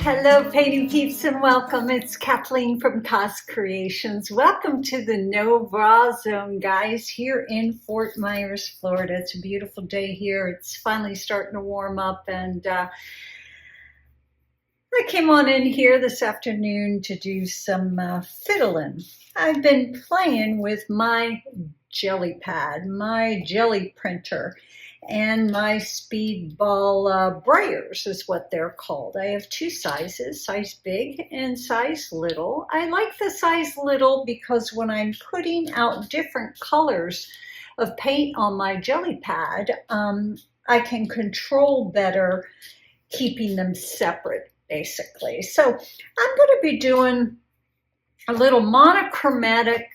Hello, painting peeps, and welcome. It's Kathleen from Creations. Welcome to the No Bra Zone, guys, here in Fort Myers, Florida. It's a beautiful day here. It's finally starting to warm up, and I came on in here this afternoon to do some fiddling. I've been playing with my Gelli Pad, my jelly printer, and my speedball brayers is what they're called. I have two sizes, size big and size little. I like the size little because when I'm putting out different colors of paint on my Gelli Pad, I can control better keeping them separate, basically. So I'm going to be doing a little monochromatic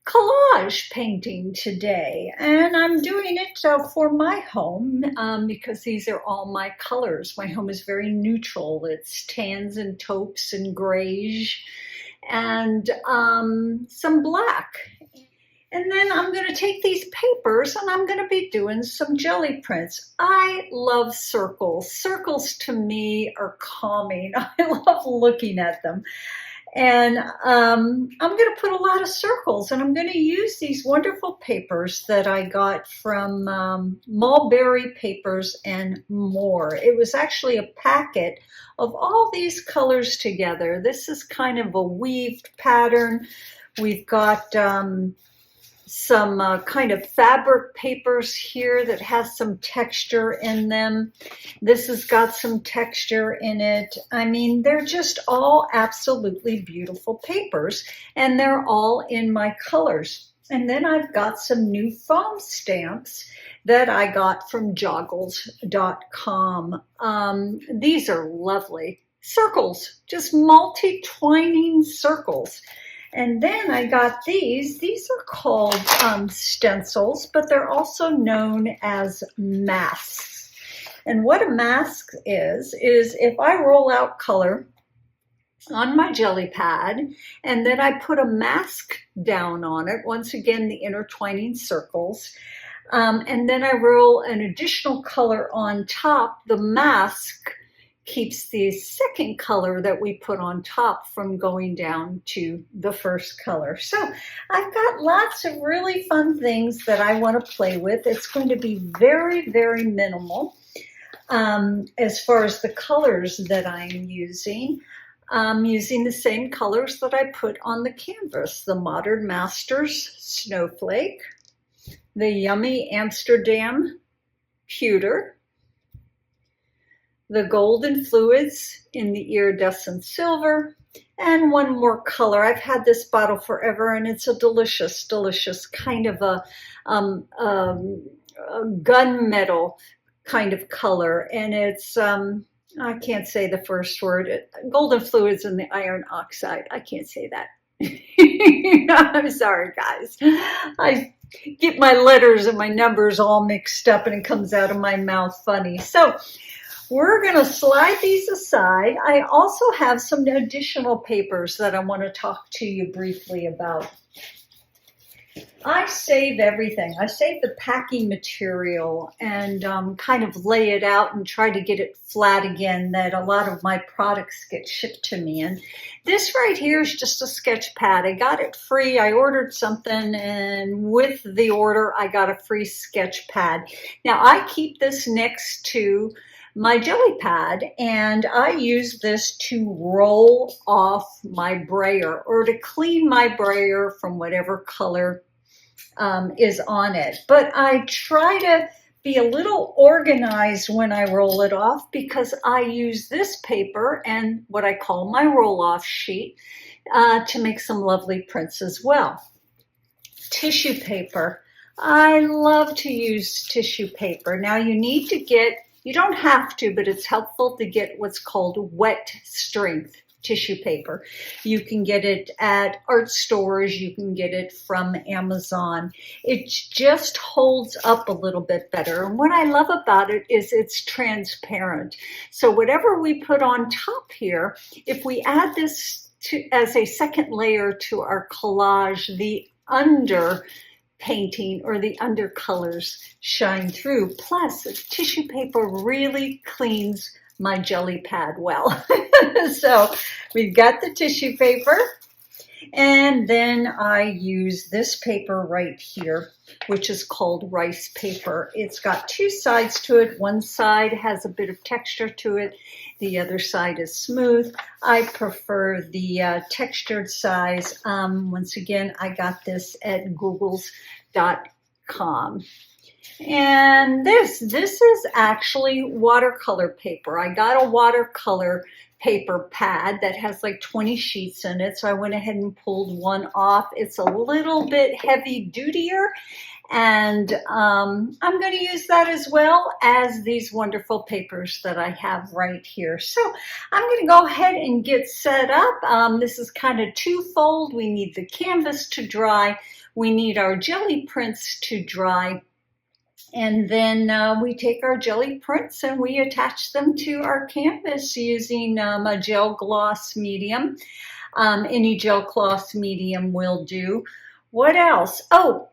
collage painting today, and I'm doing it for my home because these are all my colors. My home is very neutral. It's tans and taupes and grays and some black. And then I'm going to take these papers and I'm going to be doing some jelly prints. I love circles. Circles to me are calming. I love looking at them. And I'm going to put a lot of circles, and I'm going to use these wonderful papers that I got from Mulberry Papers and More. It was actually a packet of all these colors together. This is kind of a weaved pattern. We've got some kind of fabric papers here that has some texture in them. This has got some texture in it. I mean, they're just all absolutely beautiful papers, and they're all in my colors. And then I've got some new foam stamps that I got from joggles.com. These are lovely circles, just multi-twining circles. And then I got these. These are called stencils, but they're also known as masks. And what a mask is if I roll out color on my Gelli Pad, and then I put a mask down on it, once again, the intertwining circles, and then I roll an additional color on top, the mask keeps the second color that we put on top from going down to the first color. So I've got lots of really fun things that I want to play with. It's going to be very, very minimal as far as the colors that I'm using. I'm using the same colors that I put on the canvas, the Modern Masters Snowflake, the Yummy Amsterdam Pewter, the Golden Fluids in the Iridescent Silver, and one more color. I've had this bottle forever, and it's a delicious, delicious kind of a gunmetal kind of color, and it's, I can't say the first word, Golden Fluids in the iron oxide. I can't say that. I'm sorry, guys. I get my letters and my numbers all mixed up, and it comes out of my mouth funny. So we're going to slide these aside. I also have some additional papers that I want to talk to you briefly about. I save everything. I save the packing material and kind of lay it out and try to get it flat again, that a lot of my products get shipped to me. And this right here is just a sketch pad. I got it free. I ordered something, and with the order, I got a free sketch pad. Now, I keep this next to my Gelli Pad, and I use this to roll off my brayer or to clean my brayer from whatever color is on it. But I try to be a little organized when I roll it off, because I use this paper and what I call my roll-off sheet to make some lovely prints as well. Tissue paper. I love to use tissue paper. Now you don't have to, but it's helpful to get what's called wet strength tissue paper. You can get it at art stores. You can get it from Amazon. It just holds up a little bit better. And what I love about it is it's transparent. So whatever we put on top here, if we add this as a second layer to our collage, the under painting or the undercolors shine through. Plus, tissue paper really cleans my Gelli pad well. So we've got the tissue paper, and then I use this paper right here, which is called rice paper. It's got two sides to it. One side has a bit of texture to it. The other side is smooth. I prefer the textured size. Once again, I got this at googles.com. And this is actually watercolor paper. I got a watercolor paper pad that has like 20 sheets in it, so I went ahead and pulled one off. It's a little bit heavy dutier, and I'm going to use that as well as these wonderful papers that I have right here. So I'm going to go ahead and get set up. This is kind of twofold. We need the canvas to dry. We need our jelly prints to dry. And then we take our jelly prints and we attach them to our canvas using a gel gloss medium. Any gel gloss medium will do. What else? Oh,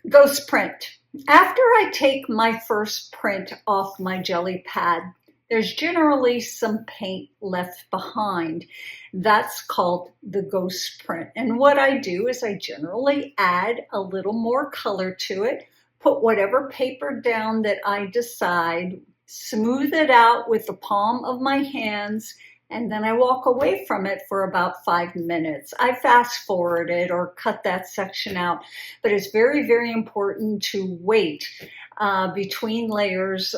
ghost print. After I take my first print off my jelly pad, there's generally some paint left behind. That's called the ghost print. And what I do is I generally add a little more color to it, put whatever paper down that I decide, smooth it out with the palm of my hands, and then I walk away from it for about 5 minutes. I fast forward it or cut that section out, but it's very, very important to wait between layers,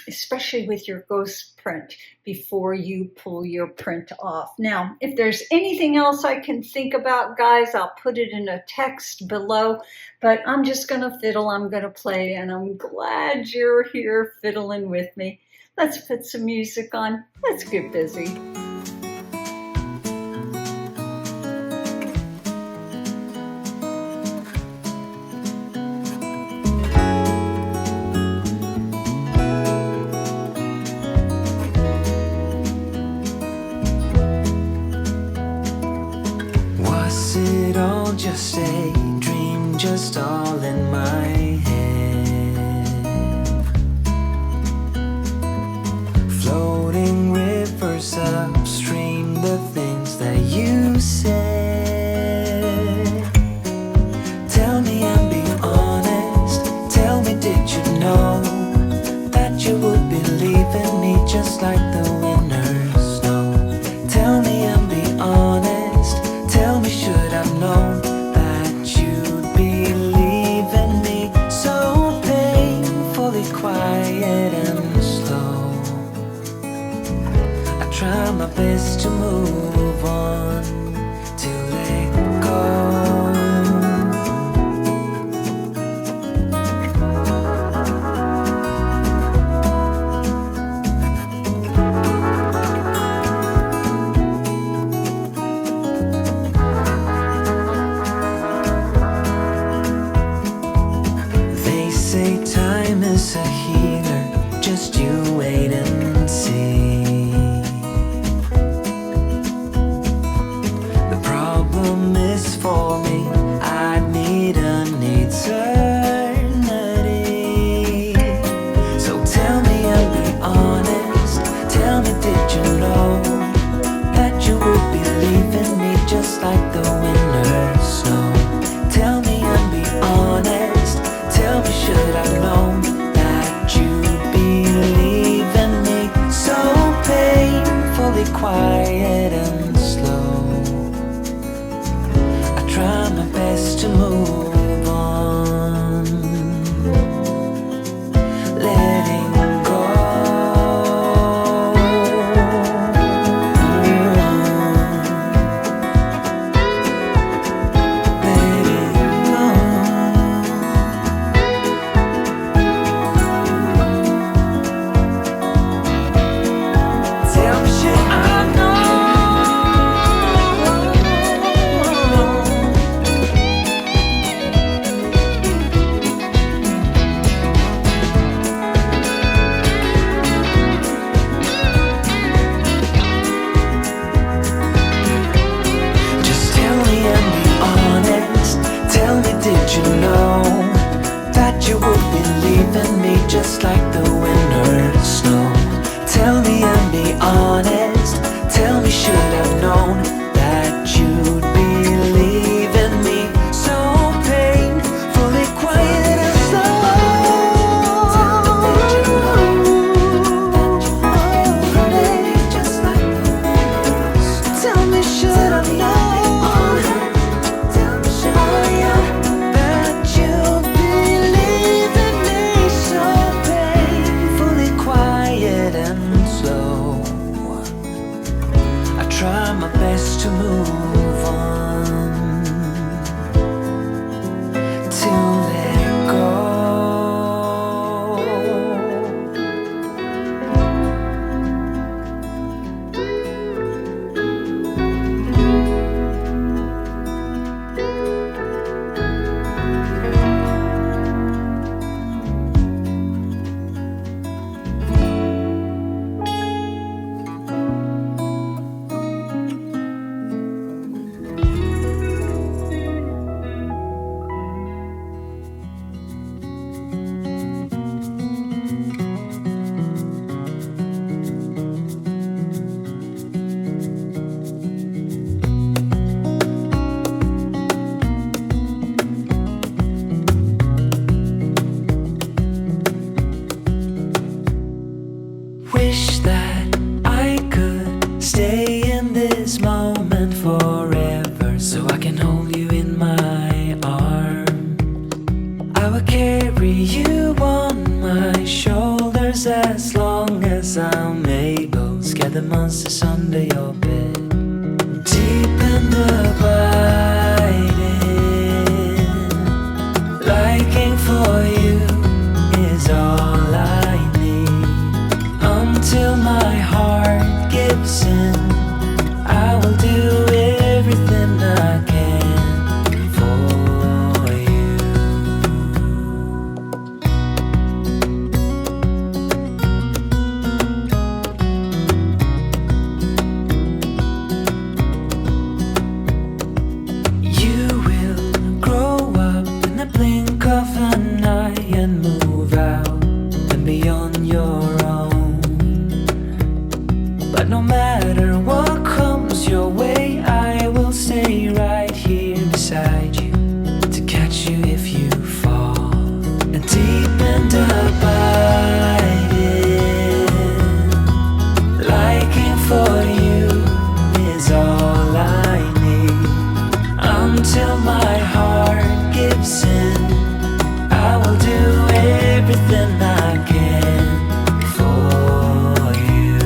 especially with your ghost print, before you pull your print off. Now, if there's anything else I can think about, guys, I'll put it in a text below, but I'm just gonna fiddle, I'm gonna play, and I'm glad you're here fiddling with me. Let's put some music on. Let's get busy. Was it all just a dream, just all in my head? Floating rivers upstream, the things that you said. Tell me and be honest, tell me, did you know that you would be leaving me just like the winter's snow? Tell me and be honest, tell me, should I've known that you'd be leaving me so painfully quiet and slow? I try my best to move on, to let go. They say time is a healer, just you wait and see. The problem is for me, I need an eternity. So tell me and be honest, tell me, did you know that you would be leaving me just like the winter snow? Tell me and be honest, tell me, should I've known that you'd be leaving me so painfully quiet and slow? I try my best to move on, letting go. Letting go. Tell me, should I know? Just tell me and be honest, tell me, did you know that you would be leaving me just like the winter snow? Tell me and be honest. Tell me, should I've known that you'd believe in me? So painfully quiet and slow. Tell me, should I've known that you'd believe in me? So painfully quiet and slow. I try my best to move on, to let go. Wish that I could stay in this moment forever, so I can hold you in my arms. I will carry you on my shoulders as long as I'm able. Scare the monsters under your bed. Deep and abiding, liking for you is all I need. Until my heart gives in, I will do everything I can for you. You will grow up in the blink of an eye and move out and be on your own. But no matter what comes your way, I will stay right here beside you to catch you if you fall. And deep and abiding, liking for you is all I need. Until my heart gives in, I will do everything I can for you.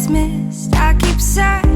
dismissed. I keep searching